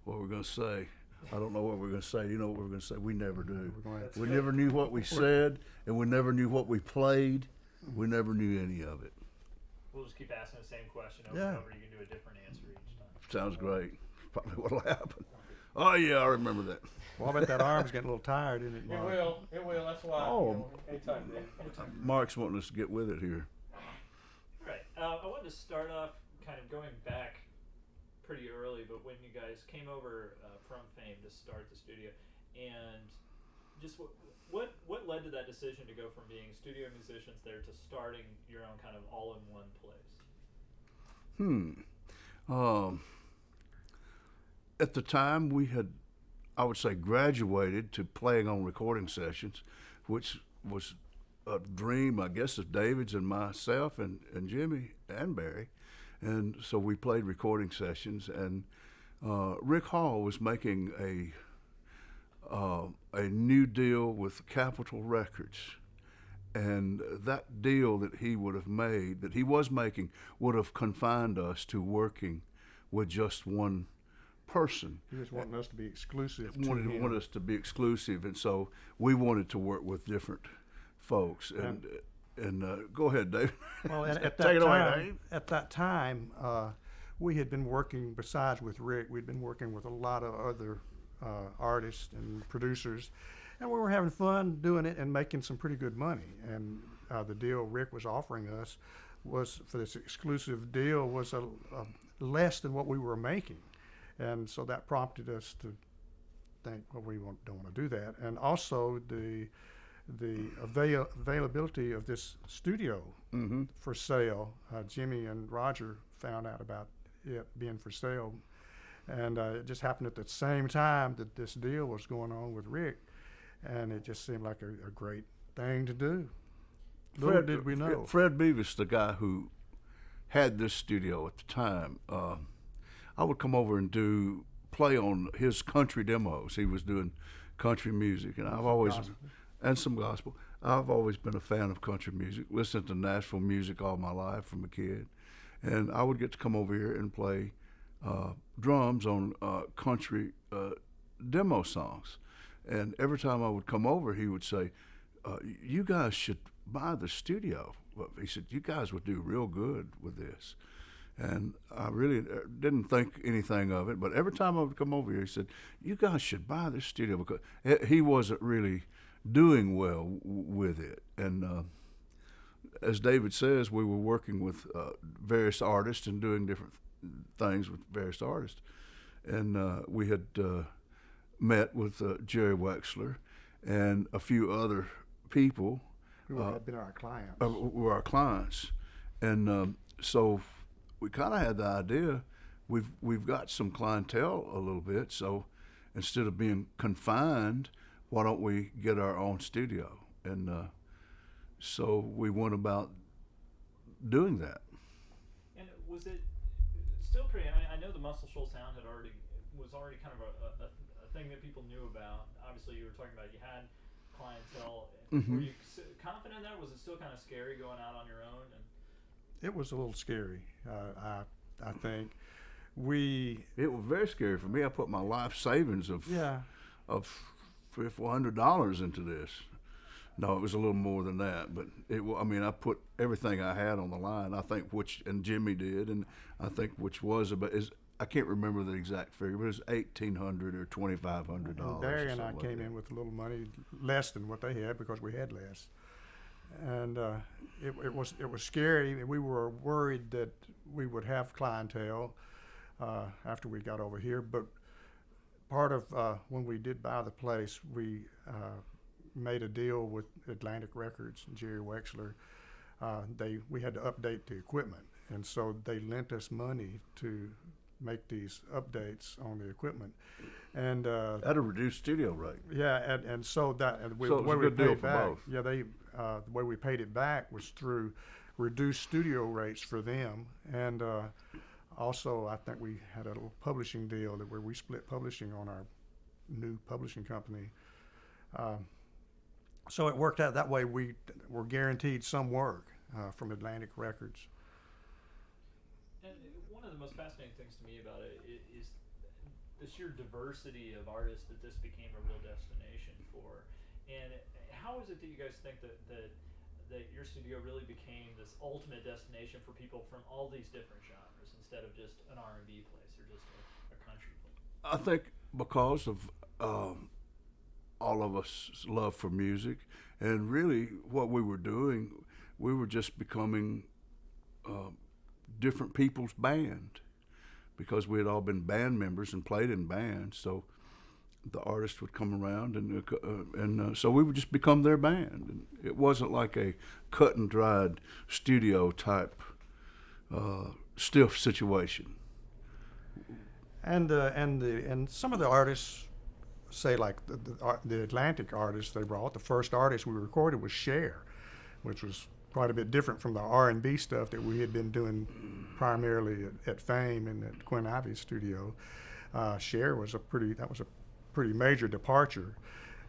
what we're going to say. I don't know what we're going to say. You know what we're going to say? We never do. We never knew what we said, and we never knew what we played. We never knew any of it. We'll just keep asking the same question over and over. You can do a different answer each time. Sounds great. Probably what'll happen. Oh, yeah, I remember that. Well, I bet that arm's getting a little tired, isn't it, It Mark? will. It will. That's why. Oh. Anytime, Dave. Mark's wanting us to get with it here. All right. I wanted to start off kind of going back pretty early, but when you guys came over from Fame to start the studio, and just what led to that decision to go from being studio musicians there to starting your own kind of all-in-one place? At the time, we had, I would say, graduated to playing on recording sessions, which was a dream, I guess, of David's and myself and Jimmy and Barry. And so we played recording sessions, and Rick Hall was making a new deal with Capitol Records. And that deal that he would have made, that he was making, would have confined us to working with just one person. He just wanted us to be exclusive. Wanted us to be exclusive, and so we wanted to work with different folks. And go ahead, Dave. Well, at Take that it away, time, Dave. at that time, we had been working, besides with Rick, we'd been working with a lot of other artists and producers, and we were having fun doing it and making some pretty good money. And the deal Rick was offering us was, for this exclusive deal, was a less than what we were making. And so that prompted us to think, well, we don't want to do that. And also the availability of this studio for sale. Jimmy and Rodger found out about it being for sale, and it just happened at the same time that this deal was going on with Rick, and it just seemed like a great thing to do. Little did we know. Fred Beavis, the guy who had this studio at the time, I would come over and play on his country demos. He was doing country music, and and some gospel. I've always been a fan of country music, listened to Nashville music all my life from a kid. And I would get to come over here and play drums on country demo songs. And every time I would come over, he would say, you guys should buy the studio. He said, you guys would do real good with this. And I really didn't think anything of it, but every time I would come over here, he said, you guys should buy this studio, because he wasn't really doing well with it. And as David says, we were working with various artists and doing different things with various artists. And we had met with Jerry Wexler and a few other people. Who had been our clients. Were our clients. And so we kind of had the idea, we've got some clientele a little bit, so instead of being confined, why don't we get our own studio? And so we went about doing that. And was it still pretty? I know the Muscle Shoals sound was already kind of a thing that people knew about. Obviously, you were talking about you had clientele. Were you confident in that? Was it still kind of scary going out on your own? It was a little scary, I think. It was very scary for me. I put my life savings of $300-400 into this. No, it was a little more than that, but I put everything I had on the line. I think and Jimmy did, and I think I can't remember the exact figure, but it was $1,800 or $2,500. Barry and I came in with a little money, less than what they had, because we had less. And it was scary. We were worried that we would have clientele after we got over here. But part of when we did buy the place, we made a deal with Atlantic Records and Jerry Wexler. We had to update the equipment, and so they lent us money to make these updates on the equipment. And at a reduced studio rate. Yeah, and so that so it was a good deal for both. Yeah, the way we paid it back was through reduced studio rates for them, and also I think we had a little publishing deal where we split publishing on our new publishing company. So it worked out that way. We were guaranteed some work from Atlantic Records. And one of the most fascinating things to me about it is the sheer diversity of artists that this became a real destination for. And how is it that you guys think that your studio really became this ultimate destination for people from all these different genres instead of just an R&B place or just a country place? I think because of all of us love for music, and really what we were doing, we were just becoming different people's band, because we had all been band members and played in bands. So the artists would come around, and so we would just become their band. And it wasn't like a cut and dried studio type stiff situation. And some of the artists, say like the Atlantic artists they brought, the first artist we recorded was Cher, which was quite a bit different from the R&B stuff that we had been doing primarily at Fame and at Quinn Ivy's studio. Cher was a pretty major departure.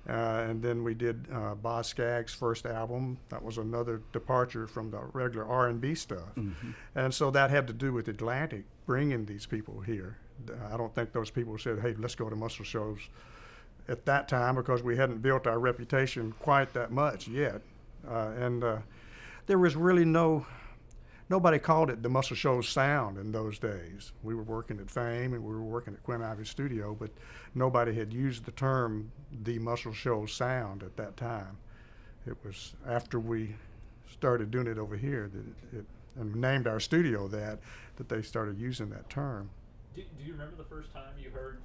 And then we did Boz Scaggs' first album. That was another departure from the regular R&B stuff. Mm-hmm. And so that had to do with Atlantic bringing these people here. I don't think those people said, hey, let's go to Muscle Shoals at that time, because we hadn't built our reputation quite that much yet. There was really nobody called it the Muscle Shoals sound in those days. We were working at Fame and we were working at Quinn Ivy's studio, but nobody had used the term the Muscle Shoals sound at that time. It was after we started doing it over here and named our studio that they started using that term. Do you remember the first time you heard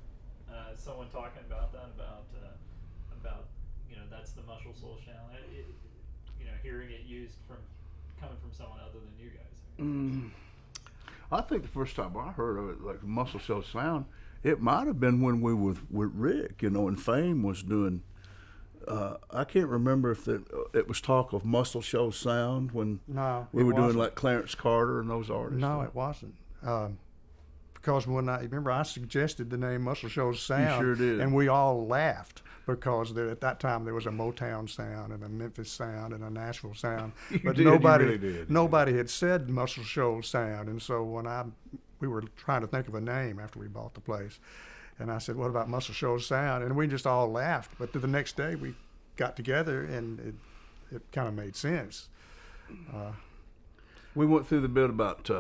someone talking about that, about that's the Muscle Shoals sound? Hearing it used coming from someone other than you guys. I think the first time I heard of it, like Muscle Shoals sound, it might have been when we were with Rick, and Fame was doing. I can't remember if it was talk of Muscle Shoals sound when we were doing like Clarence Carter and those artists. No, it wasn't. Because when I suggested the name Muscle Shoals sound, you sure did. And we all laughed, because at that time there was a Motown sound and a Memphis sound and a Nashville sound, but nobody had said Muscle Shoals sound. And so when we were trying to think of a name after we bought the place, and I said, what about Muscle Shoals sound? And we just all laughed. But the next day we got together and it kind of made sense. We went through the bit about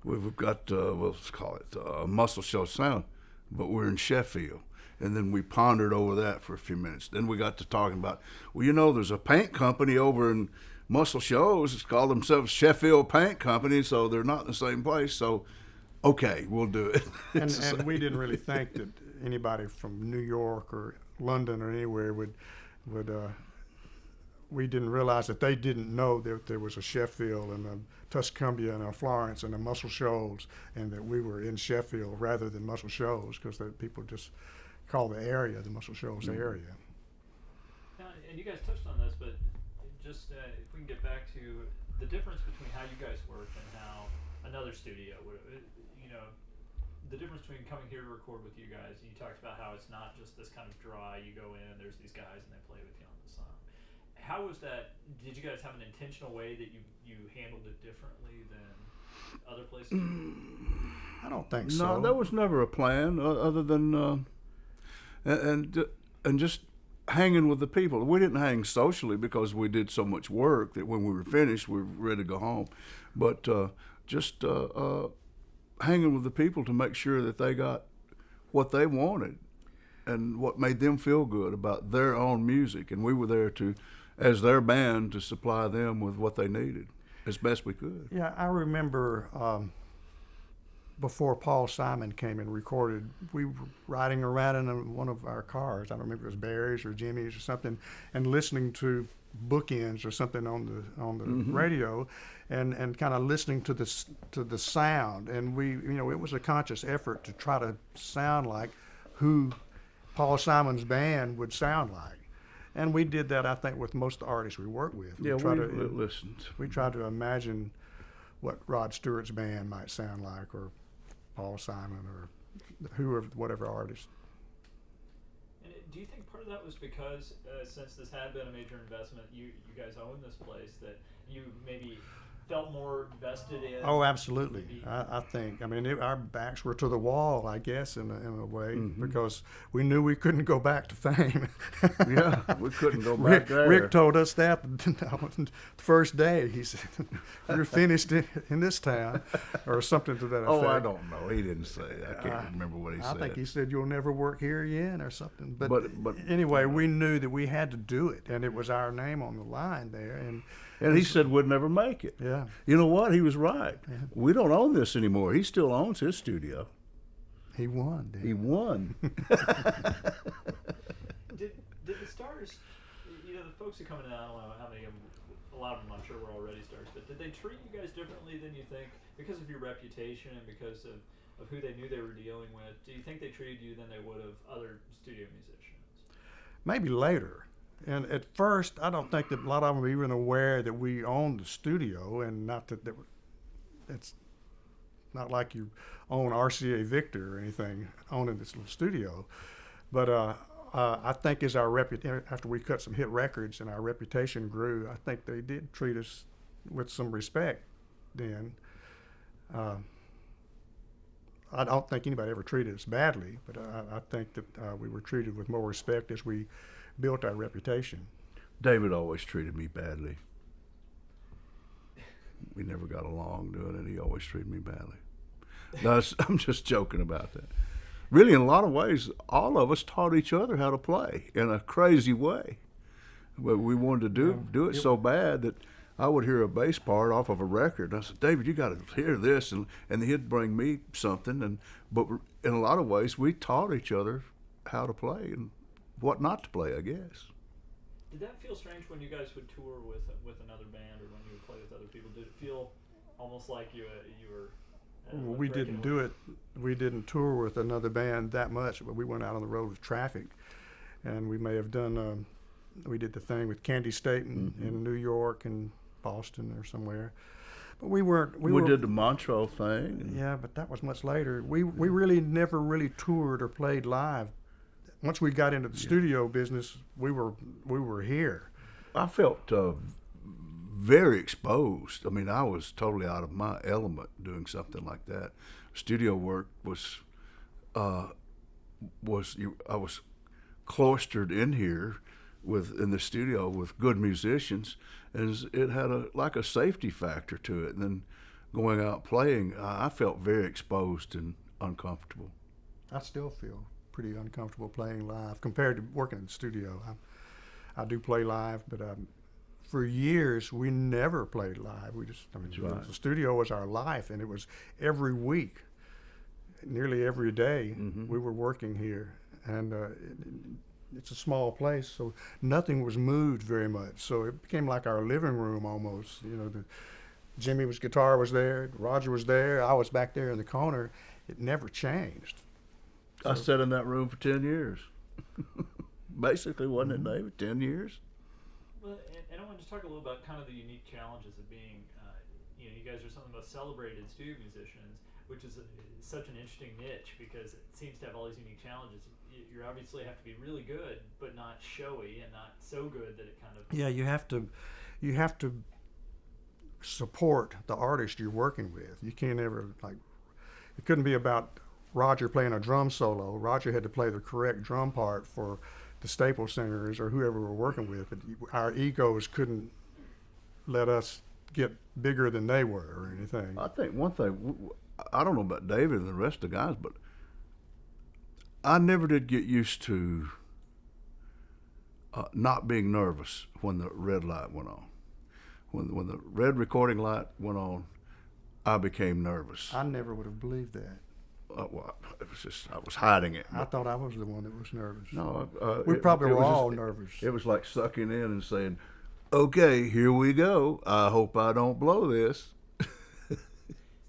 we've got let's call it Muscle Shoals sound, but we're in Sheffield. And then we pondered over that for a few minutes. Then we got to talking about, there's a paint company over in Muscle Shoals. It's called themselves Sheffield Paint Company, so they're not in the same place. So, okay, we'll do it. And we didn't really think that anybody from New York or London or anywhere would we didn't realize that they didn't know that there was a Sheffield and a Tuscumbia and a Florence and a Muscle Shoals, and that we were in Sheffield rather than Muscle Shoals, because people just call the area the Muscle Shoals area. Now, and you guys touched on this, but just if we can get back to the difference between how you guys worked and how another studio would, the difference between coming here to record with you guys, and you talked about how it's not just this kind of dry, you go in, there's these guys and they play with you on the song. How was that? Did you guys have an intentional way that you handled it differently than other places? I don't think so. No, there was never a plan other than and just hanging with the people. We didn't hang socially because we did so much work that when we were finished, we were ready to go home. But just hanging with the people to make sure that they got what they wanted and what made them feel good about their own music. And we were there as their band, to supply them with what they needed as best we could. Yeah, I remember before Paul Simon came and recorded, we were riding around in one of our cars. I don't remember if it was Barry's or Jimmy's or something, and listening to Bookends or something on the radio, and kind of listening to the sound. And it was a conscious effort to try to sound like who Paul Simon's band would sound like. And we did that, I think, with most of the artists we worked with. Yeah, we listened. We tried to imagine what Rod Stewart's band might sound like, or Paul Simon, or whatever artist. And do you think part of that was because since this had been a major investment, you guys own this place, that you maybe felt more invested in? Oh, absolutely. Maybe- I think. I mean, our backs were to the wall, I guess, in a way, Mm-hmm. because we knew we couldn't go back to fame. Yeah, we couldn't go back there. Rick told us that the first day. He said, "You're finished in this town," or something to that effect. Oh, I don't know. He didn't say that. I can't remember what he I said. think he said, "You'll never work here again," or something. But But- anyway, we knew that we had to do it, and it was our name on the line there. And he said we'd never make it. Yeah. You know what? He was right. We don't own this anymore. He still owns his studio. He won. Didn't He won. Did the stars, the folks who come in, I don't know how many of them, a lot of them I'm sure were already stars, but did they treat you guys differently than you think because of your reputation and because of who they knew they were dealing with? Do you think they treated you than they would have other studio musicians? Maybe later. And at first, I don't think that a lot of them were even aware that we owned the studio, and not that it's not like you own RCA Victor or anything, owning this little studio. But I think as our after we cut some hit records and our reputation grew, I think they did treat us with some respect then. I don't think anybody ever treated us badly, but I think that we were treated with more respect as we built our reputation. David always treated me badly. We never got along doing it. He always treated me badly. No, I'm just joking about that. Really, in a lot of ways, all of us taught each other how to play in a crazy way. But we wanted to do it so bad that I would hear a bass part off of a record. And I said, David, you got to hear this. And he'd bring me something. But in a lot of ways, we taught each other how to play and what not to play, I guess. Did that feel strange when you guys would tour with another band or when you would play with other people? Did it feel almost like you were... Well, we didn't do it. We didn't tour with another band that much, but we went out on the road with Traffic, and we may have done. We did the thing with Candy State in New York and Boston or somewhere, but we weren't. We did the Montreux thing. Yeah, but that was much later. We really never really toured or played live. Once we got into the studio business, we were here. I felt very exposed. I mean, I was totally out of my element doing something like that. Studio work I was cloistered in here in the studio with good musicians, and it had a safety factor to it. And then going out playing, I felt very exposed and uncomfortable. I still feel pretty uncomfortable playing live compared to working in the studio. I do play live, but for years we never played live. Right. The studio was our life, and it was every week, nearly every day. We were working here, and it's a small place, so nothing was moved very much. So it became like our living room almost. Jimmy's guitar was there, Rodger was there, I was back there in the corner. It never changed. I sat in that room for 10 years. Basically, wasn't it, David? 10 years? Well, and I wanted to talk a little about kind of the unique challenges of being, you guys are some of the most celebrated studio musicians, which is such an interesting niche because it seems to have all these unique challenges. You obviously have to be really good, but not showy and not so good that it kind of... Yeah, you have to support the artist you're working with. You can't ever, it couldn't be about Rodger playing a drum solo. Rodger had to play the correct drum part for the staple singers or whoever we're working with. Our egos couldn't let us get bigger than they were or anything. I think one thing, I don't know about David and the rest of the guys, but I never did get used to not being nervous when the red light went on. When the red recording light went on, I became nervous. I never would have believed that. Well, it was just I was hiding it. I thought I was the one that was nervous. No, we probably it were was all just- nervous. It was like sucking in and saying, "Okay, here we go. I hope I don't blow this."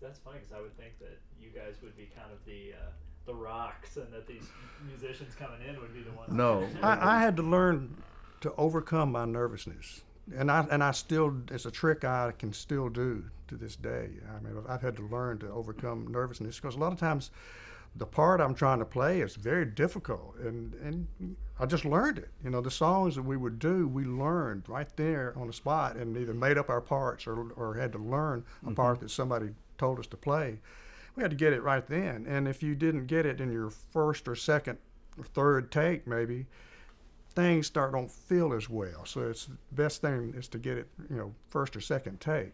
That's funny because I would think that you guys would be kind of the rocks and that these musicians coming in would be the ones... No. I had to learn to overcome my nervousness. And I still, it's a trick I can still do to this day. I mean, I've had to learn to overcome nervousness because a lot of times the part I'm trying to play is very difficult. And I just learned it. You know, the songs that we would do, we learned right there on the spot, and either made up our parts or had to learn a part that somebody told us to play. We had to get it right then. And if you didn't get it in your first or second or third take, maybe, things don't feel as well. So it's the best thing is to get it, you know, first or second take,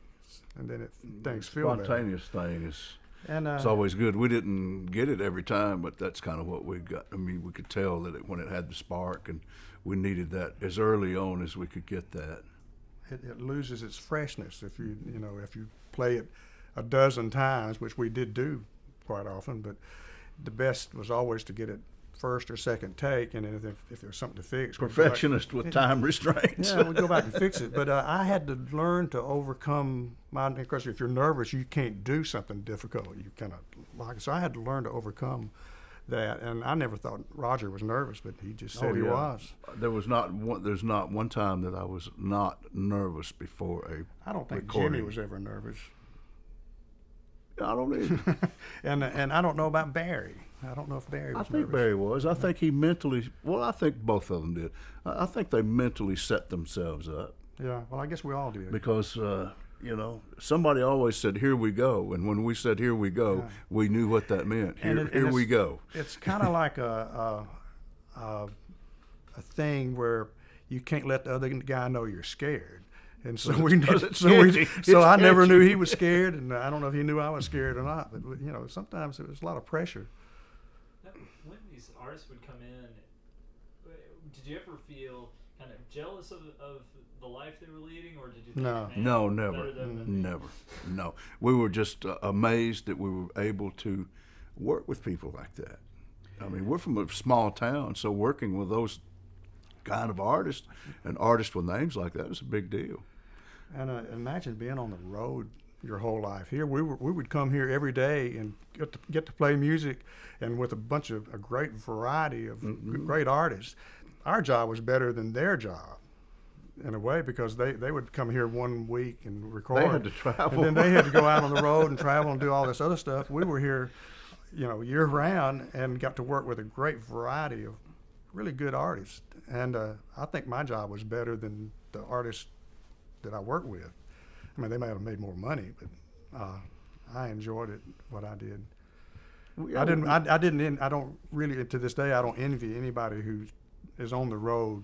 and then things feel better. Spontaneous thing is. And It's always good. We didn't get it every time, but that's kind of what we got. I mean, we could tell that when it had the spark, and we needed that as early on as we could get that. it loses its freshness if you play it a dozen times, which we did do quite often. But the best was always to get it first or second take, and then if there's something to fix, Perfectionist with time restraints. yeah, we'd go back and fix it. But I had to learn to overcome because if you're nervous, you can't do something difficult. You kind of like, so I had to learn to overcome that. And I never thought Rodger was nervous, but he just said he was. There's not one time that I was not nervous before a I don't think recording. Jimmy was ever nervous. I don't either. And I don't know about Barry. I don't know if Barry was I think nervous. Barry was. I think he mentally. Well, I think both of them did. I think they mentally set themselves up Yeah, well, I guess we all did. because somebody always said, "Here we go," and when we said "Here we go," Yeah. we knew what that meant. Here we go. It's kind of like a thing where you can't let the other guy know you're scared. And so I never knew he was scared, and I don't know if he knew I was scared or not. But sometimes it was a lot of pressure. When these artists would come in, did you ever feel kind of jealous of the life they were leading, or did you think, No. "Man, No, it's never, better than me"? never, no. We were just amazed that we were able to work with people like that. I mean, we're from a small town, so working with those kind of artists and artists with names like that was a big deal. And imagine being on the road your whole life. Here we would come here every day and get to play music, and with a great variety of great artists. Our job was better than their job in a way, because they would come here 1 week and record. They had to travel. And then they had to go out on the road and travel and do all this other stuff. We were here, year round, and got to work with a great variety of really good artists. And I think my job was better than the artists that I worked with. I mean, they might have made more money, but I enjoyed it, what I did. I don't really, to this day, I don't envy anybody who is on the road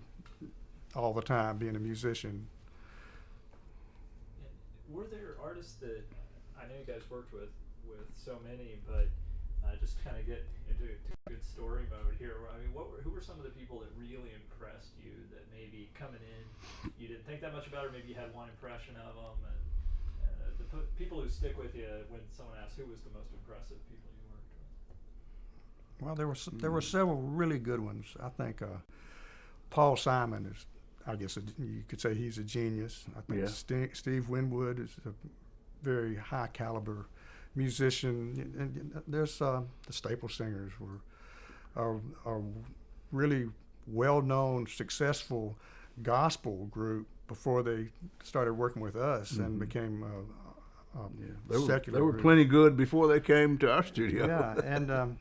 all the time being a musician. And were there artists that I know you guys worked with so many, but just to kind of get into good story mode here, I mean, who were some of the people that really impressed you that maybe coming in you didn't think that much about, or maybe you had one impression of them, and the people who stick with you when someone asks who was the most impressive people you worked with? Well, there were several really good ones. I think Paul Simon is, I guess you could say he's a genius. I think Steve Winwood is a very high caliber musician. And there's the Staple Singers are really well-known, successful gospel group before they started working with us and became secular. They were plenty good before they came to our studio. Yeah, and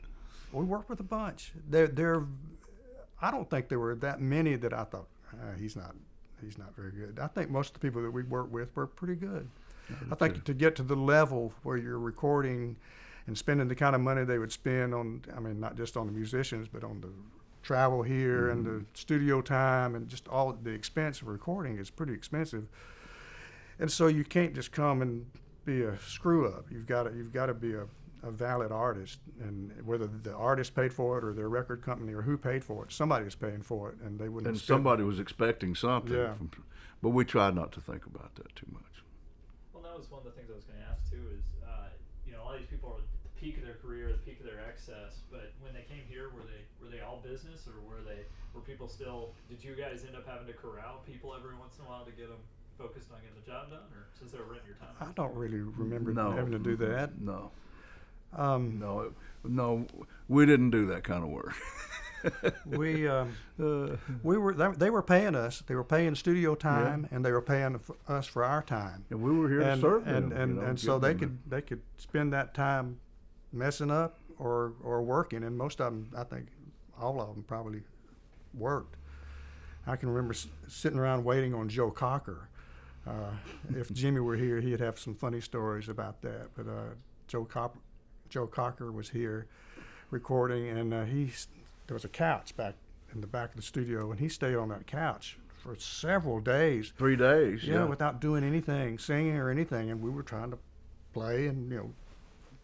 we worked with a bunch. I don't think there were that many that I thought he's not very good. I think most of the people that we worked with were pretty good. I think to get to the level where you're recording and spending the kind of money they would spend on, I mean, not just on the musicians, but on the travel here and the studio time and just all the expense of recording is pretty expensive. And so you can't just come and be a screw up. You've got to be a valid artist, and whether the artist paid for it or their record company or who paid for it, somebody's paying for it, and they wouldn't. And somebody was expecting something. Yeah. But we tried not to think about that too much. Well, that was one of the things I was going to ask too. Is a lot of these people are at the peak of their career, the peak of their excess. But when they came here, were they all business, or were people still? Did you guys end up having to corral people every once in a while to get them focused on getting the job done, or since they were renting your time? I don't really remember No. having to do that. No. No, we didn't do that kind of work. They were paying us. They were paying studio time, and they were paying us for our time. And we were here to serve them. And so they could spend that time messing up or working. And most of them, I think, all of them probably worked. I can remember sitting around waiting on Joe Cocker. If Jimmy were here, he'd have some funny stories about that. But Joe Cocker was here recording, and there was a couch back in the back of the studio, and he stayed on that couch for several days. 3 days. Yeah, without doing anything, singing or anything, and we were trying to play and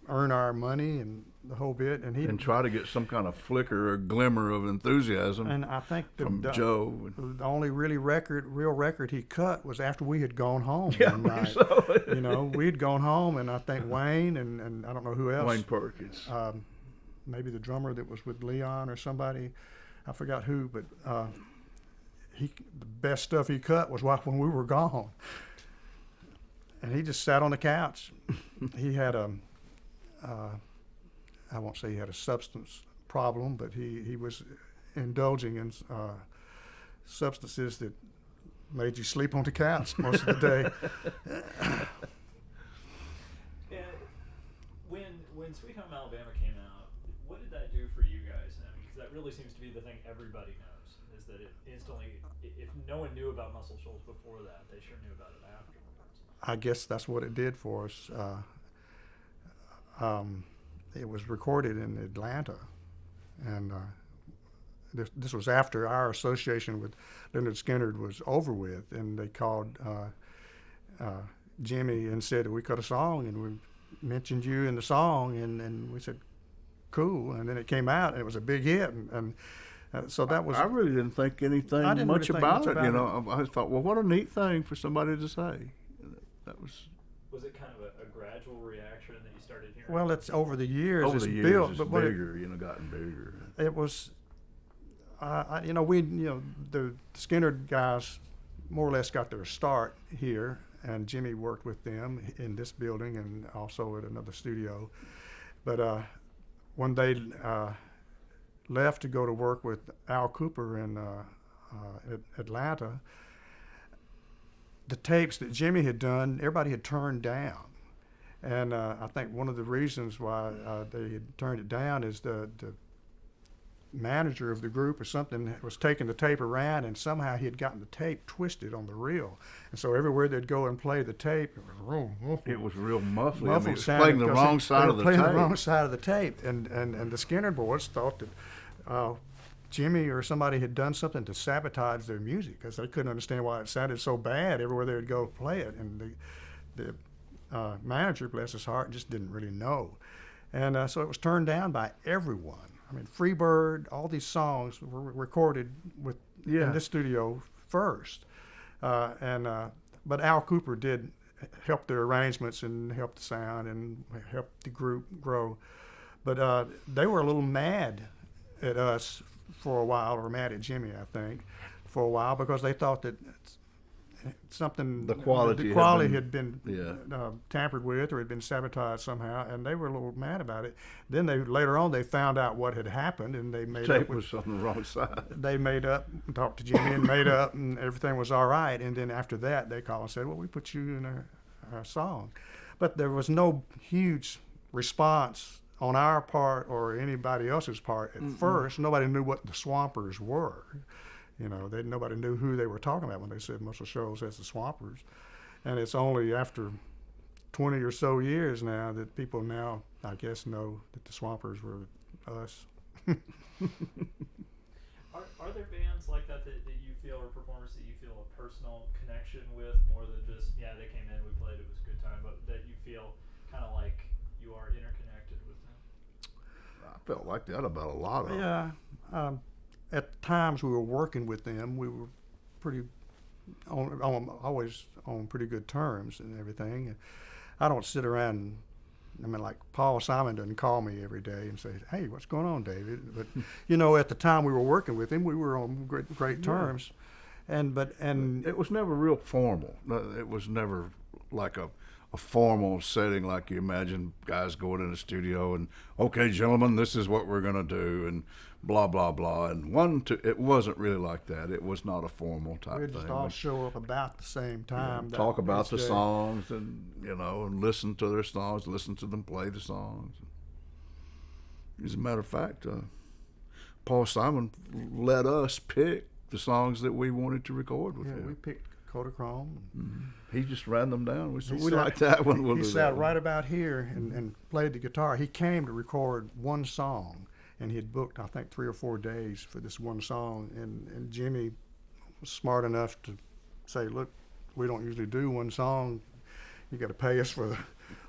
earn our money and the whole bit, and try to get some kind of flicker or glimmer of enthusiasm. And I think from Joe. The only real record he cut was after we had gone home Yeah, one night. so. We'd gone home, and I think Wayne and I don't know who else. Wayne Perkins. Maybe the drummer that was with Leon or somebody, I forgot who, but the best stuff he cut was when we were gone. And he just sat on the couch. He had I won't say he had a substance problem, but he was indulging in substances that made you sleep on the couch most of the day. When Sweet Home Alabama came out, what did that do for you guys? I mean, because that really seems to be the thing everybody knows, is that it instantly, if no one knew about Muscle Shoals before that, they sure knew about it afterwards. I guess that's what it did for us. It was recorded in Atlanta, and this was after our association with Lynyrd Skynyrd was over with, and they called Jimmy and said, we cut a song, and we mentioned you in the song, and we said, cool, and then it came out, and it was a big hit, and so that was... I really didn't think anything much about it. I thought, well, what a neat thing for somebody to say. That was... Was it kind of a gradual reaction that you started hearing? Well, it's over the years. Over it's the years, built, it's but bigger, gotten bigger. It was, the Skynyrd guys more or less got their start here, and Jimmy worked with them in this building and also at another studio. But when they left to go to work with Al Cooper in Atlanta, the tapes that Jimmy had done, everybody had turned down. And I think one of the reasons why they had turned it down is the manager of the group or something was taking the tape around, and somehow he had gotten the tape twisted on the reel. And so everywhere they'd go and play the tape, it was real muffled. Muffled it was playing the wrong side of the tape. Playing the wrong side of the tape. And the Skynyrd boys thought that Jimmy or somebody had done something to sabotage their music, because they couldn't understand why it sounded so bad everywhere they would go play it. And the manager, bless his heart, just didn't really know. And so it was turned down by everyone. I mean, Freebird, all these songs were recorded in this studio first. But Al Cooper did help the arrangements and help the sound and help the group grow. But they were a little mad at us for a while, or mad at Jimmy, I think, for a while, because they thought that the quality had been tampered with or had been sabotaged somehow, and they were a little mad about it. Then later on they found out what had happened, and they made tape was on the wrong side. They made up and talked to Jimmy and made up, and everything was all right. And then after that they called and said, well, we put you in our song. But there was no huge response on our part or anybody else's part at first. Nobody knew what the Swampers were. Nobody knew who they were talking about when they said Muscle Shoals as the Swampers. And it's only after 20 or so years now that people now, I guess, know that the Swampers were us. Are there bands like that you feel, or performers that you feel a personal connection with, more than just, they came in, we played, it was a good time, but that you feel kind of like you are interconnected with them? I felt like that about a lot of them. Yeah. At times we were working with them, we were always on pretty good terms and everything. I don't sit around, like Paul Simon doesn't call me every day and say, hey, what's going on, David? But, at the time we were working with him, we were on great terms. And it was never real formal. It was never like a formal setting like you imagine guys going in a studio and, okay, gentlemen, this is what we're going to do, and blah, blah, blah. And it wasn't really like that. It was not a formal type thing. We'd just all show up about the same time. Talk about the songs and, and listen to their songs, listen to them play the songs. As a matter of fact, Paul Simon let us pick the songs that we wanted to record with Yeah, him. we picked Kodachrome. He just ran them down. We said, we sat- like that one. We'll He do sat that one. right about here and played the guitar. He came to record one song, and he had booked, I think, 3 or 4 days for this one song. And Jimmy was smart enough to say, look, we don't usually do one song. You got to pay us for the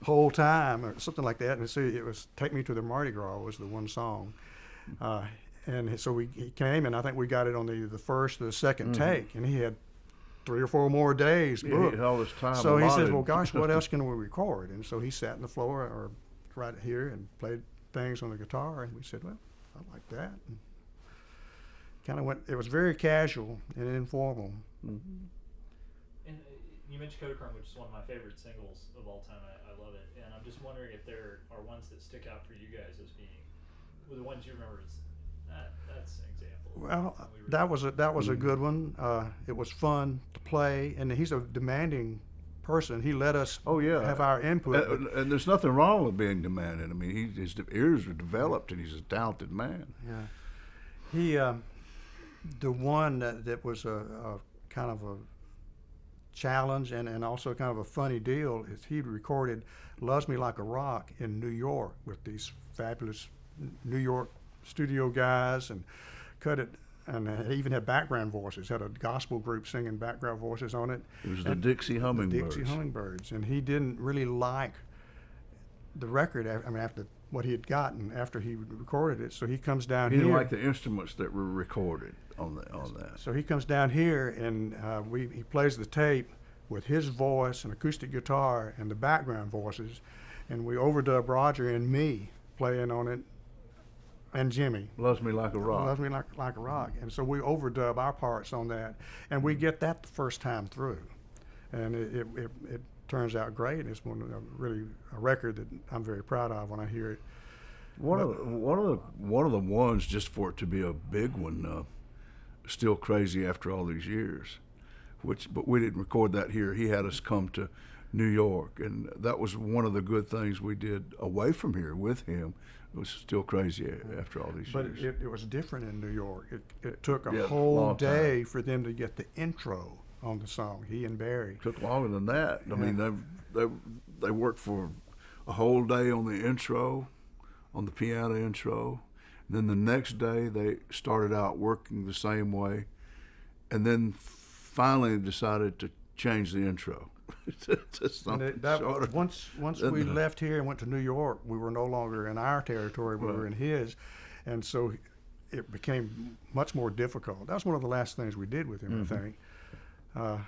whole time, or something like that. And so it was "Take Me to the Mardi Gras" was the one song. And so he came, and I think we got it on the first or the second take, and he had 3 or 4 more days Yeah, booked. he had all this time So he says, allotted. well, gosh, what else can we record? And so he sat on the floor or right here and played things on the guitar, and we said, well, I like that. And kind of went, it was very casual and informal. And you mentioned Kodachrome, which is one of my favorite singles of all time. I love it. And I'm just wondering if there are ones that stick out for you guys as being the ones you remember as that's an example. Well, When we were that was a good one. It was fun to play, and he's a demanding person. He let us Oh, yeah. have our input. And there's nothing wrong with being demanding. I mean, his ears are developed, and he's a talented man. Yeah. He, the one that was a kind of a challenge and also kind of a funny deal is he recorded "Loves Me Like a Rock" in New York with these fabulous New York studio guys, and cut it, and it even had background voices, had a gospel group singing background voices on it. It was the And Dixie the Hummingbirds. Dixie Hummingbirds, and he didn't really like the record. I mean, after what he had gotten after he recorded it, so he comes down He here. didn't like the instruments that were recorded on that. So he comes down here, and he plays the tape with his voice and acoustic guitar and the background voices, and we overdub Rodger and me playing on it, and Jimmy. Loves Me Like a Rock. Loves Me like a Rock. And so we overdub our parts on that, and we get that the first time through. And it turns out great. It's really a record that I'm very proud of when I hear it. One of the ones, just for it to be a big one, Still Crazy After All These Years, but we didn't record that here. He had us come to New York, and that was one of the good things we did away from here with him. It was Still Crazy After All These But years. it was different in New York. It took a Yeah, whole long time. day for them to get the intro on the song, he and Barry. Took longer than that. I Yeah. mean, they worked for a whole day on the intro, on the piano intro. And then the next day they started out working the same way, and then finally decided to change the intro. to And something that shorter. once than we that. left here and went to New York, we were no longer in our territory, we were Right. in his, and so it became much more difficult. That was one of the last things we did with him, Mm-hmm. I think.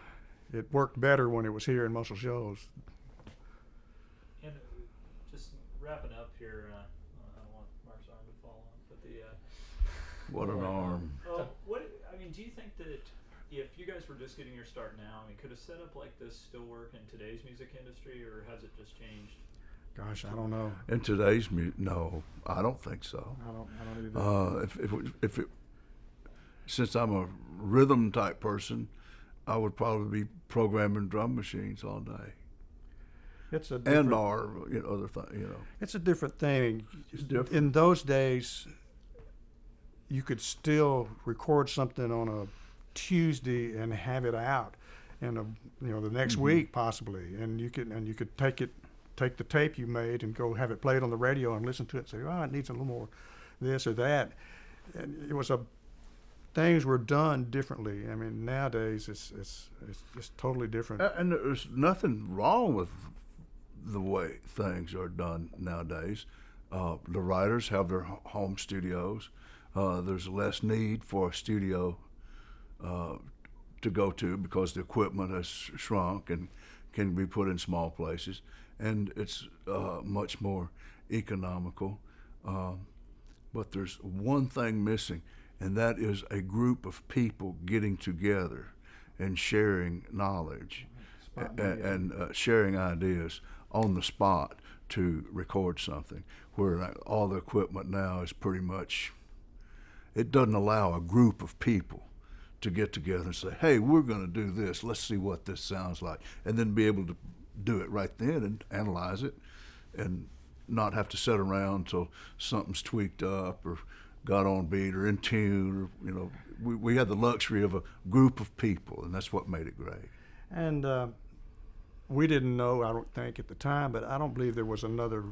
It worked better when it was here in Muscle Shoals. And just wrapping up here, I don't want Mark's arm to fall off, but What an arm. I mean, do you think that if you guys were just getting your start now, I mean, could a setup like this still work in today's music industry, or has it just changed? Gosh, I don't know. In today's music, no, I don't think so. I don't either. If it, since I'm a rhythm type person, I would probably be programming drum machines all day, It's a and different, or other things. it's a different thing. It's different. In those days, you could still record something on a Tuesday and have it out, and the next Mm-hmm. week possibly, and you could take the tape you made and go have it played on the radio and listen to it and say, oh, it needs a little more this or that. And it was things were done differently. I mean, nowadays it's just totally different. And there's nothing wrong with the way things are done nowadays. The writers have their home studios. There's less need for a studio to go to because the equipment has shrunk and can be put in small places, and it's much more economical. But there's one thing missing, and that is a group of people getting together and sharing knowledge and sharing ideas on the spot to record something, where all the equipment now is pretty much, it doesn't allow a group of people to get together and say, hey, we're going to do this, let's see what this sounds like, and then be able to do it right then and analyze it and not have to sit around until something's tweaked up or got on beat or in tune, or we had the luxury of a group of people, and that's what made it great. And we didn't know, I don't think at the time, but I don't believe there was another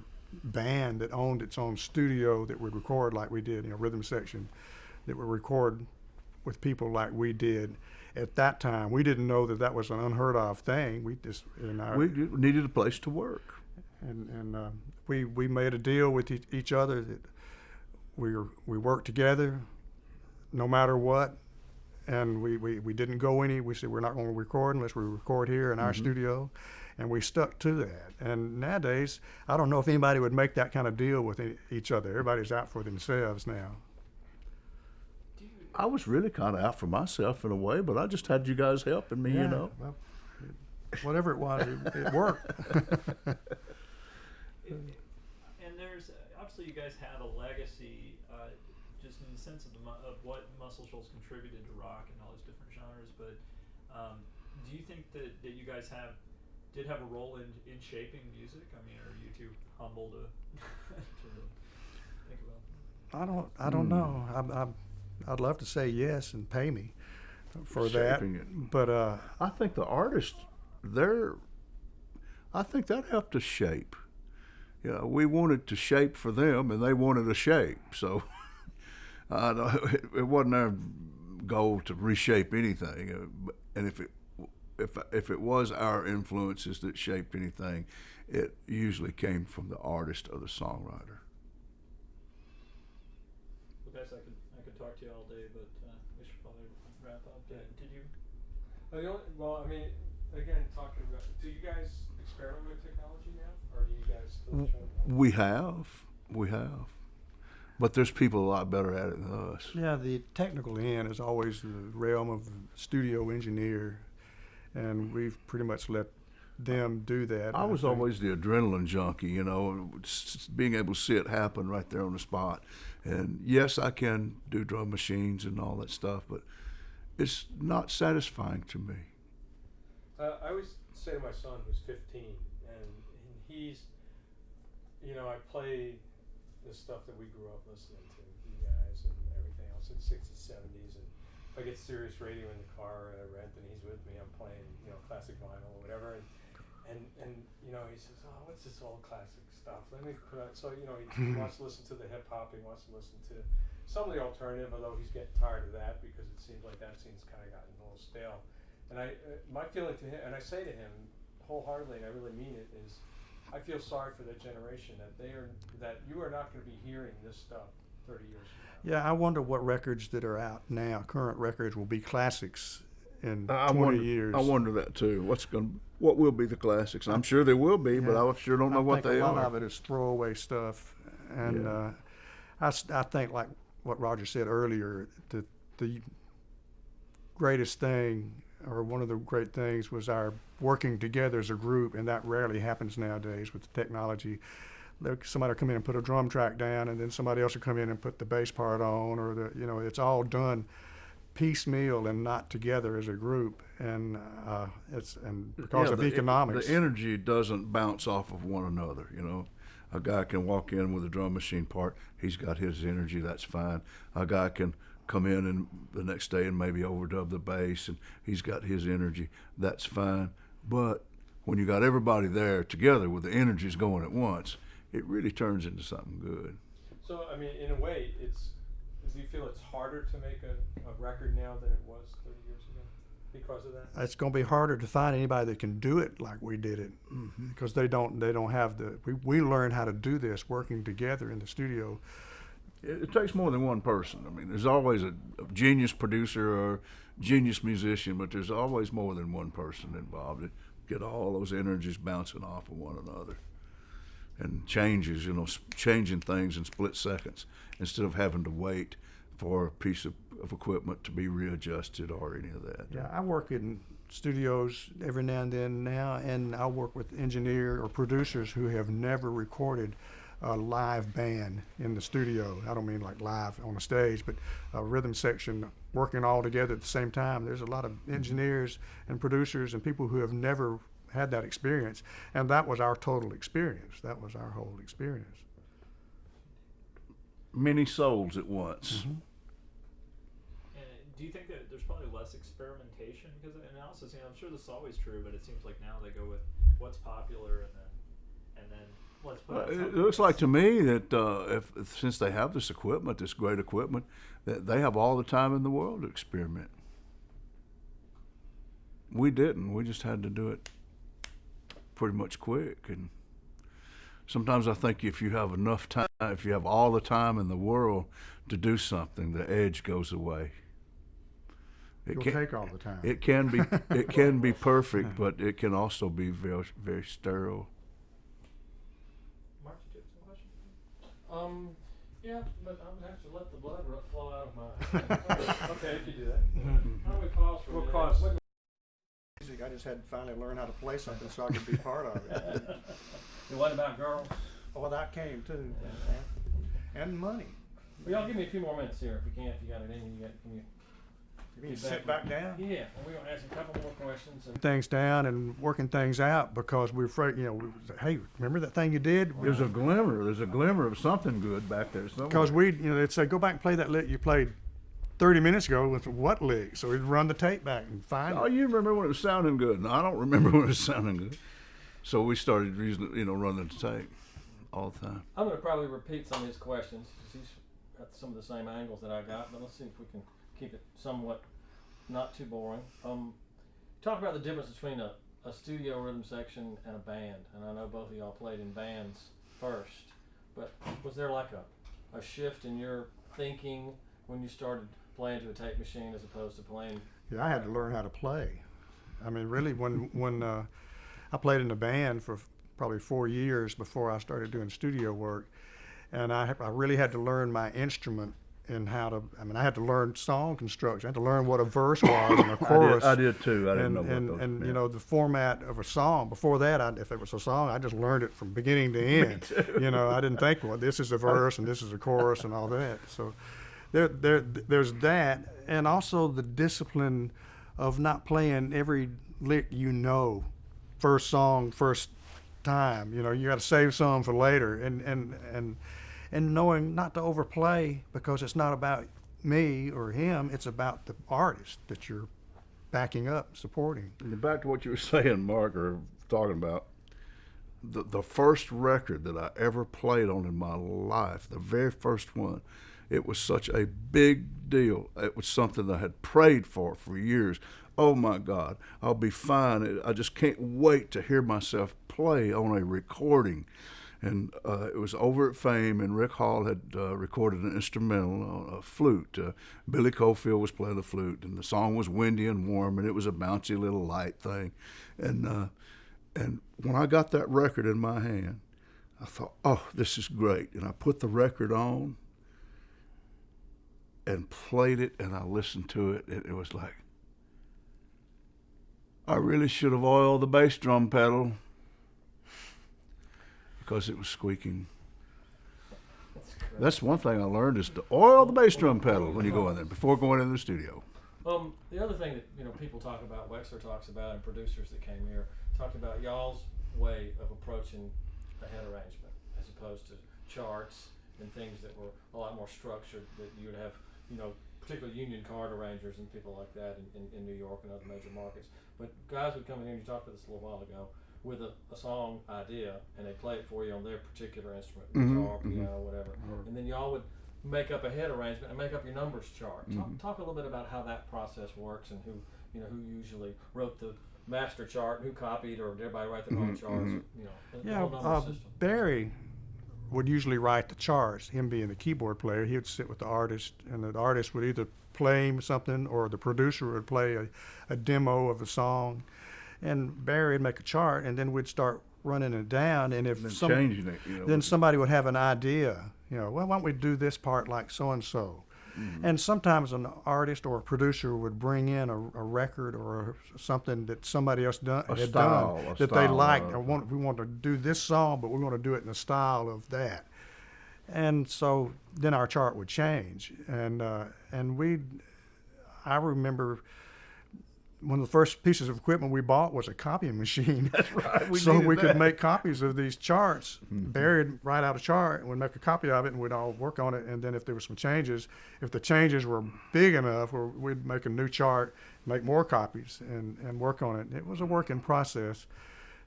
band that owned its own studio that would record like we did, rhythm section, that would record with people like we did. At that time, we didn't know that was an unheard of thing. We just we needed a place to work, and we made a deal with each other that we worked together, no matter what, and we didn't go any. We said we're not going to record unless we record here in our studio, and we stuck to that. And nowadays, I don't know if anybody would make that kind of deal with each other. Everybody's out for themselves now. I was really kind of out for myself in a way, but I just had you guys helping me, Well, whatever it was, it worked. And there's obviously you guys had a legacy, just in the sense of what Muscle Shoals contributed to rock and all these different genres. But do you think that you guys did have a role in shaping music? I mean, are you too humble to think about that? I don't know. I'd love to say yes and pay me for Shaping that, it. but I think the artists, I think that helped us shape. We wanted to shape for them, and they wanted a shape. So it wasn't our goal to reshape anything. And if it was our influences that shaped anything, it usually came from the artist or the songwriter. Well, guys, I could talk to you all day, but we should probably wrap up. Did you? Well, I mean, again, talking about, do you guys experiment with technology now, or do you guys still try to? We have. But there's people a lot better at it than us. yeah, the technical end is always the realm of the studio engineer, and we've pretty much let them do that. I was think. always the adrenaline junkie, being able to see it happen right there on the spot. And yes, I can do drum machines and all that stuff, but it's not satisfying to me. I always say to my son, who's 15, and he's, I play the stuff that we grew up listening to, you guys and everything else in the 60s, 70s, and if I get Sirius radio in the car and I rent and he's with me, I'm playing, classic vinyl or whatever, and he says, oh, what's this old classic stuff? Let me put on, so, he wants to listen to the hip hop, he wants to listen to some of the alternative, although he's getting tired of that because it seems like that scene's kind of gotten a little stale. And my feeling to him, and I say to him wholeheartedly, and I really mean it, is I feel sorry for that generation that you are not going to be hearing this stuff 30 years from now. Yeah, I wonder what records that are out now, current records, will be classics in 20 wonder, years. I wonder that too. What will be the classics? I'm sure there will be, but I sure don't know what they a lot are. of it is throwaway stuff, and I think, like what Rodger said earlier, the greatest thing, or one of the great things, was our working together as a group, and that rarely happens nowadays with the technology. Somebody will come in and put a drum track down, and then somebody else will come in and put the bass part on, or it's all done piecemeal and not together as a group, and because of economics. The energy doesn't bounce off of one another. A guy can walk in with a drum machine part, he's got his energy, that's fine. A guy can come in and the next day and maybe overdub the bass, and he's got his energy, that's fine. But when you got everybody there together with the energies going at once, it really turns into something good. So, I mean, in a way, do you feel it's harder to make a record now than it was 30 years ago because of that? It's going to be harder to find anybody that can do it like we did it, because they don't have we learned how to do this working together in the studio. It takes more than one person. I mean, there's always a genius producer or genius musician, but there's always more than one person involved to get all those energies bouncing off of one another. And changes, changing things in split seconds instead of having to wait for a piece of equipment to be readjusted or any of that. Yeah, I work in studios every now and then now, and I work with engineers or producers who have never recorded a live band in the studio. I don't mean like live on a stage, but a rhythm section working all together at the same time. There's a lot of engineers and producers and people who have never had that experience, and that was our total experience. That was our whole experience. many souls at once. Mm-hmm. And do you think that there's probably less experimentation because of analysis? You know, I'm sure this is always true, but it seems like now they go with what's popular and then let's put out It something looks like that's- to me that since they have this equipment, this great equipment, that they have all the time in the world to experiment. We didn't. We just had to do it pretty much quick. And sometimes I think if you have enough time, if you have all the time in the world to do something, the edge goes away. It'll take all the time. It can be it can be perfect, but it can also be very very sterile. Mark, did you have some questions? Yeah, but I'm gonna have to let the blood flow out of my. Okay, if you do that. Why don't we pause for a We'll minute? pause. I just had to finally learn how to play something so I could be part of it. And what about girls? Well, that came too. And money. Well, y'all give me a few more minutes here if you can. If you got it in you, can you? You mean Get sit back down? Yeah, and we're gonna ask a couple more questions. And Things down and working things out because we're afraid, hey, remember that thing you did? There's a glimmer of something good back there somewhere. Because they'd say, go back and play that lick you played 30 minutes ago with what lick? So we'd run the tape back and find Oh, it. you remember when it was sounding good? No, I don't remember when it was sounding good. So we started using, running the tape all the time. I'm gonna probably repeat some of his questions. 'Cause he's got some of the same angles that I got, but let's see if we can keep it somewhat not too boring. Talk about the difference between a studio rhythm section and a band. And I know both of y'all played in bands first, but was there like a shift in your thinking when you started playing to a tape machine as opposed to playing? Yeah, I had to learn how to play. I mean, really, when I played in a band for probably 4 years before I started doing studio work, and I really had to learn my instrument and I had to learn song construction. I had to learn what a verse was and a chorus. I did too. I didn't know what and, those and meant. the format of a song. Before that, if it was a song, I just learned it from beginning to end. I didn't think, well, this is a verse and this is a chorus and all that. So there's that, and also the discipline of not playing every lick first song, first time. You got to save some for later, and knowing not to overplay because it's not about me or him, it's about the artist that you're backing up, supporting. And back to what you were saying, Mark, or talking about, the first record that I ever played on in my life, the very first one, it was such a big deal. It was something I had prayed for years. Oh my God, I'll be fine. I just can't wait to hear myself play on a recording. And it was over at Fame, and Rick Hall had recorded an instrumental on a flute. Billy Cofield was playing the flute, and the song was windy and warm, and it was a bouncy little light thing. And when I got that record in my hand, I thought, oh, this is great. And I put the record on and played it, and I listened to it, and it was like, I really should have oiled the bass drum pedal, because it was squeaking. That's one thing I learned is to oil the bass drum pedal when you go in there before going in the studio. The other thing that people talk about, Wexler talks about, and producers that came here talked about y'all's way of approaching a head arrangement as opposed to charts and things that were a lot more structured. That you would have, particularly union card arrangers and people like that in New York and other major markets. But guys would come in here, and you talked about this a little while ago, with a song idea, and they play it for you on their particular instrument, guitar, piano, whatever, and then y'all would make up a head arrangement and make up your numbers chart. Talk a little bit about how that process works and who usually wrote the master chart, who copied, or did everybody write their own charts? The whole number system. Barry would usually write the charts. Him being the keyboard player, he would sit with the artist, and the artist would either play him something, or the producer would play a demo of a song. And Barry would make a chart, and then we'd start running it down. And if Changing it, then somebody would have an idea. Well, why don't we do this part like so and so? And sometimes an artist or a producer would bring in a record or something that somebody else had done that they liked. We want to do this song, but we want to do it in the style of that. And so then our chart would change. And I remember one of the first pieces of equipment we bought was a copying machine. That's right. So we needed could that. make copies of these charts, buried right out a chart, and we'd make a copy of it, and we'd all work on it. And then if there were some changes, if the changes were big enough, we'd make a new chart, make more copies, and work on it. It was a working process.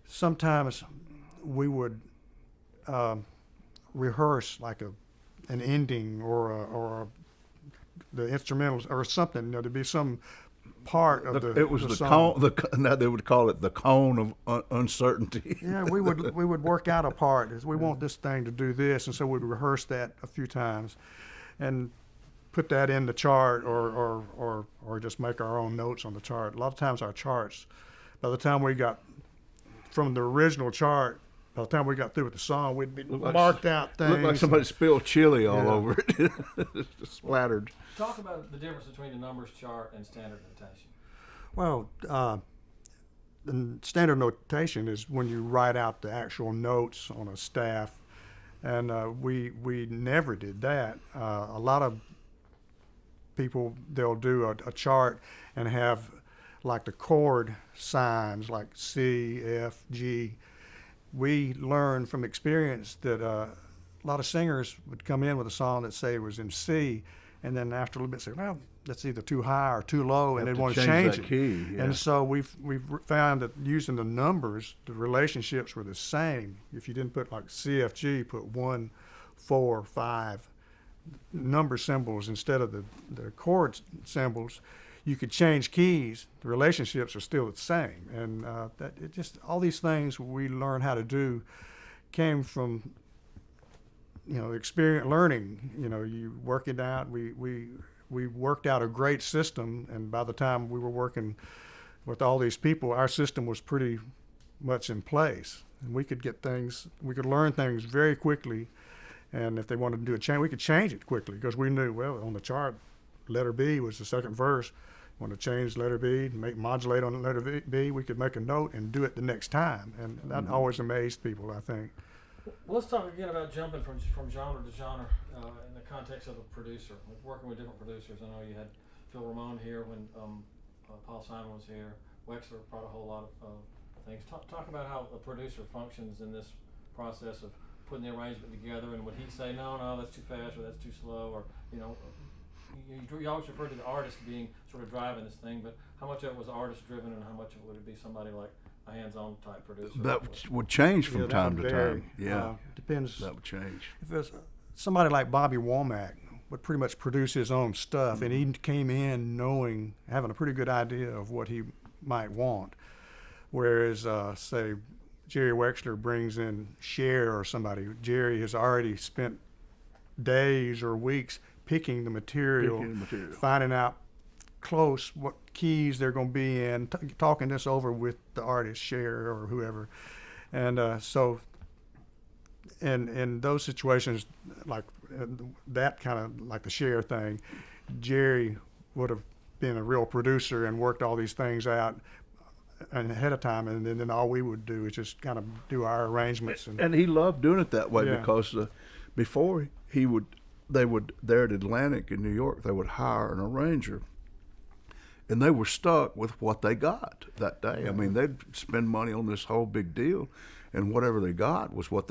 Sometimes we would rehearse like an ending or the instrumentals or something. You know, there'd be some part of It was the the song. cone. Now they would call it the cone of uncertainty. Yeah, we would work out a part. We want this thing to do this, and so we'd rehearse that a few times, and put that in the chart, or just make our own notes on the chart. A lot of times our charts, by the time we got from the original chart, by the time we got through with the song, we'd be marked out things. Looked like somebody spilled chili all Yeah. over it, just splattered. Talk about the difference between the numbers chart and standard notation. Well, the standard notation is when you write out the actual notes on a staff, and we never did that. A lot of people, they'll do a chart and have like the chord signs like C, F, G. We learned from experience that a lot of singers would come in with a song that say it was in C, and then after a little bit say, well, that's either too high or too low, and Have they'd to want to change that it. key. Yeah. And so we've found that using the numbers, the relationships were the same. If you didn't put like CFG, put 1, 4, 5 number symbols instead of the chord symbols, you could change keys. The relationships are still the same. And that it just all these things we learned how to do came from experience, learning. You work it out. We worked out a great system, and by the time we were working with all these people, our system was pretty much in place. And we could learn things very quickly, and if they wanted to do a change, we could change it quickly because we knew, well, on the chart, letter B was the second verse. Want to change letter B, modulate on letter B, we could make a note and do it the next time, and that always amazed people, I think. Well, let's talk again about jumping from genre to genre in the context of a producer. Working with different producers. I know you had Phil Ramone here when Paul Simon was here. Wexler brought a whole lot of things. Talk about how a producer functions in this process of putting the arrangement together, and would he say, no, that's too fast, or that's too slow, or, you always refer to the artist being sort of driving this thing, but how much of it was artist-driven and how much of it would it be somebody like a hands-on type producer? That would change from Yeah, that time would to vary. time. Yeah, Depends. that would change. If it's somebody like Bobby Womack would pretty much produce his own stuff, and he came in having a pretty good idea of what he might want. Whereas, say, Jerry Wexler brings in Cher or somebody. Jerry has already spent days or weeks picking the material, finding out close what keys they're going to be in, talking this over with the artist, Cher or whoever. And so in those situations, like that kind of like the Cher thing, Jerry would have been a real producer and worked all these things out ahead of time, and then all we would do is just kind of do our arrangements. And he loved doing it that way Yeah. because before they would there at Atlantic in New York, they would hire an arranger, and they were stuck with what they got that day. I mean, they'd spend money on this whole big deal, and whatever they got was what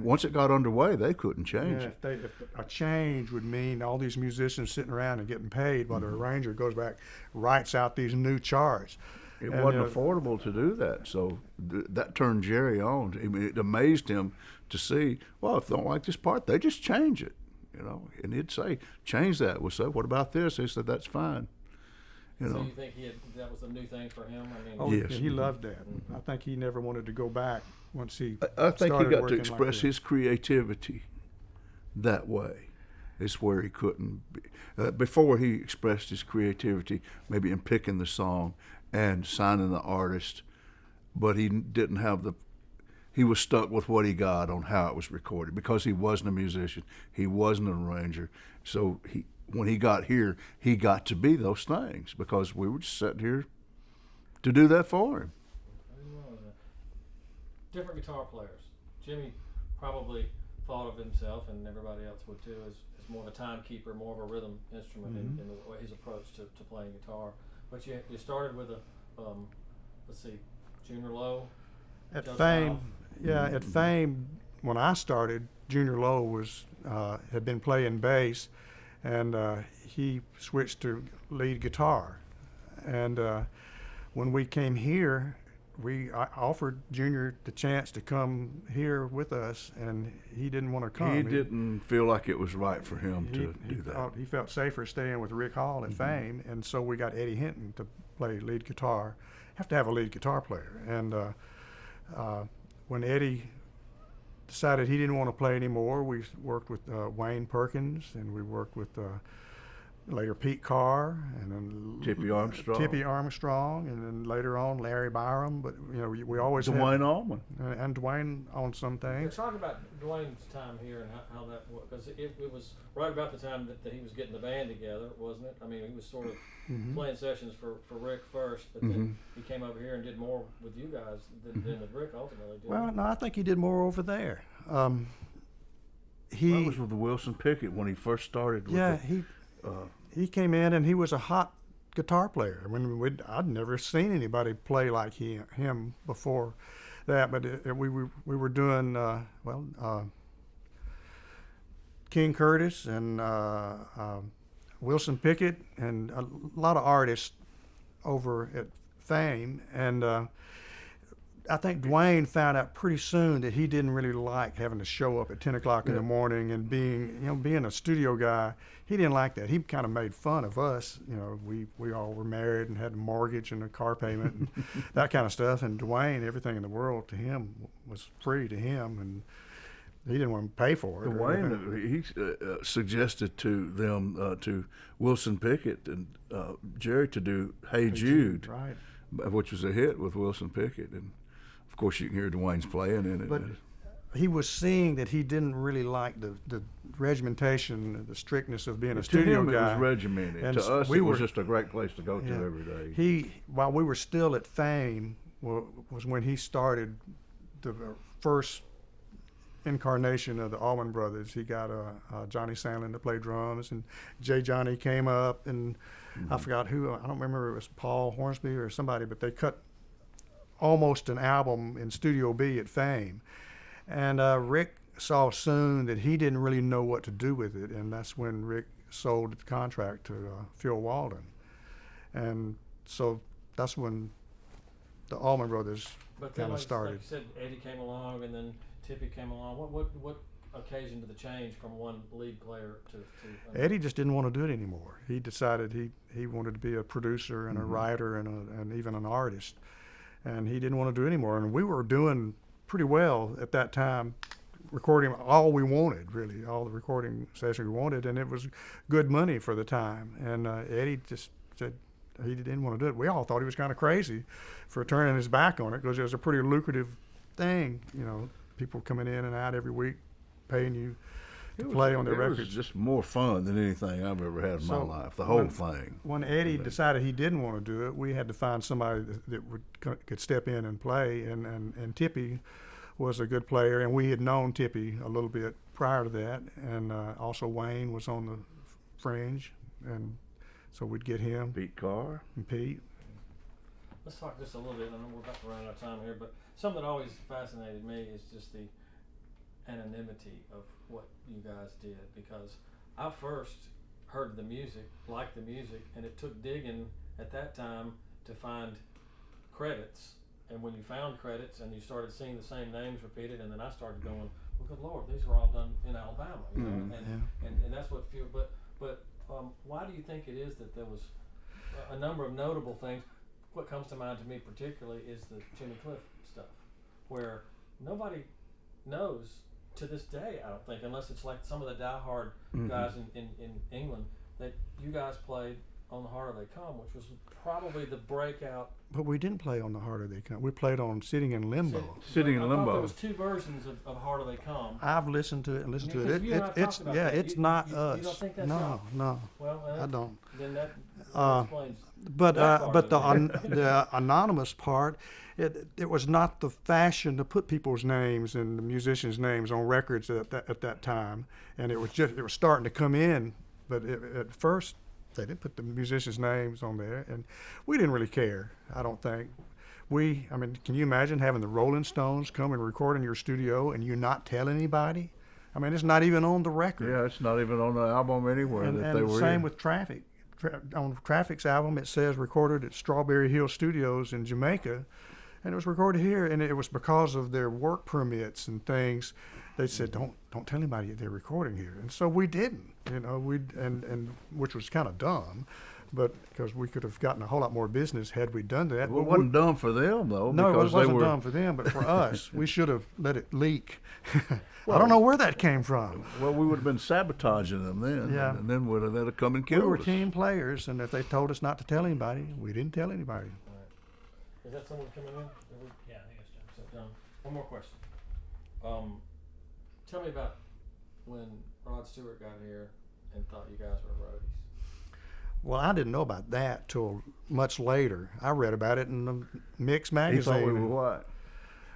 once it got underway, they couldn't change it. If a change would mean all these musicians sitting around and getting paid while the arranger goes back, writes out these new charts. It And, wasn't affordable to do that, so that turned Jerry on. I mean, it amazed him to see, well, if they don't like this part, they just change it, And he'd say, change that. We'll say, what about this? He said, that's fine. So you think that was a new thing for him? I mean, Oh, Yes. yeah, he loved that. I think he never wanted to go back once he I think he started got to working express like his creativity that way. Is where he couldn't be. Before he expressed his creativity, maybe in picking the song and signing the artist, but he didn't have he was stuck with what he got on how it was recorded because he wasn't a musician, he wasn't an arranger. So when he got here, he got to be those things because we were just sitting here to do that for him. Different guitar players. Jimmy probably thought of himself, and everybody else would too, as more of a timekeeper, more of a rhythm instrument in his approach to playing guitar. But you started with a let's see, Junior Low. At Joe Fame, South. yeah, at Fame, when I started, Junior Low was had been playing bass, and he switched to lead guitar. And when we came here, I offered Junior the chance to come here with us, and he didn't want to come. He didn't feel like it was right for him he, to he do that. thought he felt safer staying with Rick Hall at Fame, and so we got Eddie Hinton to play lead guitar. Have to have a lead guitar player. And when Eddie decided he didn't want to play anymore, we worked with Wayne Perkins, and we worked with later Pete Carr, and then Tippy Armstrong, and then later on Larry Byram. But you know, we always had Dwayne Allman. and Dwayne on some things. Talk about Dwayne's time here and how that was, because it was right about the time that he was getting the band together, wasn't it? I mean, he was sort of playing sessions for Rick first, but then he came over here and did more with you guys than with Rick ultimately. Well, no, I think he did more over there. That was with Wilson Pickett when he first started. He came in and he was a hot guitar player. I mean, I'd never seen anybody play like him before that. But we were doing King Curtis and Wilson Pickett and a lot of artists over at Fame. And I think Dwayne found out pretty soon that he didn't really like having to show up at 10 o'clock in the morning and being a studio guy. He didn't like that. He kind of made fun of us. You know, we all were married and had a mortgage and a car payment and that kind of stuff. And Dwayne, everything in the world to him was free to him, and he didn't want to pay for it. Dwayne, he suggested to them, to Wilson Pickett and Jerry, to do "Hey Jude," right, which was a hit with Wilson Pickett, and of course you can hear Dwayne's playing in it. But he was seeing that he didn't really like the regimentation, the strictness of being a studio to him, guy. it was regimented. And to us, we it was were- just a great place to go to Yeah. every day. While we were still at Fame, was when he started the first incarnation of the Allman Brothers. He got Johnny Sandlin to play drums, and J. Johnny came up, and I forgot who. I don't remember if it was Paul Hornsby or somebody, but they cut almost an album in Studio B at Fame. And Rick saw soon that he didn't really know what to do with it, and that's when Rick sold the contract to Phil Walden. And so that's when the Allman Brothers But then, kind of started. like you said, Eddie came along, and then Tippy came along. What occasioned the change from one lead player to Eddie just didn't want to do it anymore. He decided he wanted to be a producer and a writer and even an artist, and he didn't want to do it anymore. And we were doing pretty well at that time, recording all we wanted, really, all the recording sessions we wanted, and it was good money for the time. And Eddie just said he didn't want to do it. We all thought he was kind of crazy for turning his back on it, because it was a pretty lucrative thing, you know, people coming in and out every week, paying you to play on their records. It was just more fun than anything I've ever had in my So life, the whole thing. When Eddie decided he didn't want to do it, we had to find somebody that could step in and play, and Tippy was a good player, and we had known Tippy a little bit prior to that, and also Wayne was on the fringe, and so we'd get him Pete Carr. and Pete. Let's talk just a little bit. I know we're about to run out of time here, but something that always fascinated me is just the anonymity of what you guys did, because I first heard the music, liked the music, and it took digging at that time to find credits. And when you found credits and you started seeing the same names repeated, and then I started going, well, good Lord, these were all done in Alabama, you know? And that's what fueled. But why do you think it is that there was a number of notable things? What comes to mind to me particularly is the Jimmy Cliff stuff, where nobody knows to this day, I don't think, unless it's like some of the diehard guys in England, that you guys played on The Harder They Come, which was probably the breakout. But we didn't play on The Harder They Come. We played on Sitting in Limbo. Sitting in I thought Limbo. there was two versions of Harder They Come. I've listened to it and listened to Because it. you and I It's talked about yeah, that. it's You- not you us. don't think that's no, y'all? no, Well, I don't. Then that Uh, explains. But that part but of it. the anonymous part, it was not the fashion to put people's names and the musicians' names on records at that time, and it was starting to come in. But at first, They didn't put the musicians' names on there, and we didn't really care. I don't think. I mean, can you imagine having the Rolling Stones come and record in your studio and you not tell anybody? I mean, it's not even on the record. Yeah, it's not even on the album anywhere And that they were same in. with Traffic. On Traffic's album, it says recorded at Strawberry Hill Studios in Jamaica, and it was recorded here. And it was because of their work permits and things. They said, don't tell anybody they're recording here, and so we didn't. You know, and which was kind of dumb, but because we could have gotten a whole lot more business had we done that. Well, it wasn't dumb for them though. No, because it wasn't they were, dumb for them, but for us, we should have let it leak. I don't know where that came from. Well, we would have been sabotaging them then, Yeah. and then would have come and We killed were us. team players, and if they told us not to tell anybody, we didn't tell anybody. Is that someone coming in? Yeah, I think it's John. So, John, one more question. Tell me about when Rod Stewart got here and thought you guys were roadies. Well, I didn't know about that till much later. I read about it in the Mix He magazine. thought we were what?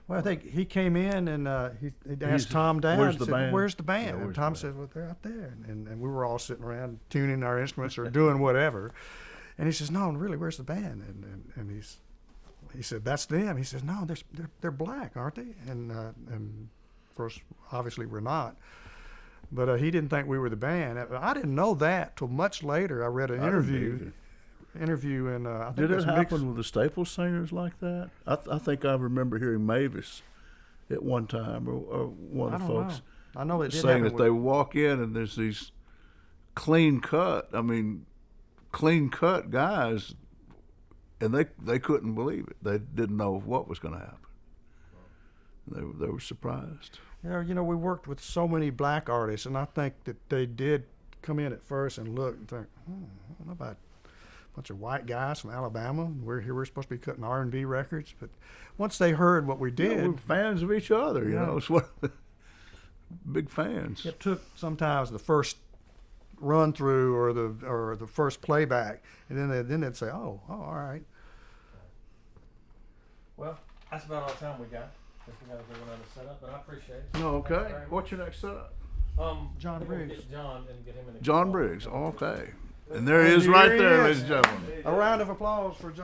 Well, I think he came in and he asked He's- Tom down. where's and the said, band? Where's the band? Yeah, and where's Tom the said, well, they're out there. And we were all sitting around tuning our instruments or doing whatever. And he says, no, really, where's the band? And he said, that's them. He says, no, they're black, aren't they? And of course, obviously we're not. But he didn't think we were the band. I didn't know that till much later. I read an I didn't interview in I think Did it was happen Mix. with the Staples singers like that? I think I remember hearing Mavis at one time, or one I of the don't folks know. I know it did saying happen that they walk in and there's these clean cut guys, and they couldn't believe it. They didn't know what was going to happen. They were surprised. Yeah, you know, we worked with so many black artists, and I think that they did come in at first and look and think, I don't know about a bunch of white guys from Alabama. We're here. We're supposed to be cutting R&B records, but once they heard what we You did, know, we're fans of each other. You Yeah. know, it's what big fans. it took sometimes the first run through or the first playback, and then they'd say, oh, all right. Well, that's about all the time we got. Guess we got to go another setup, but I appreciate it. No, Thank you okay. very much. What's your next setup? John we're gonna Briggs. Get John and get him in the John call. Briggs. Okay. And there he And is right here he there, is. ladies and gentlemen. A round of applause for John.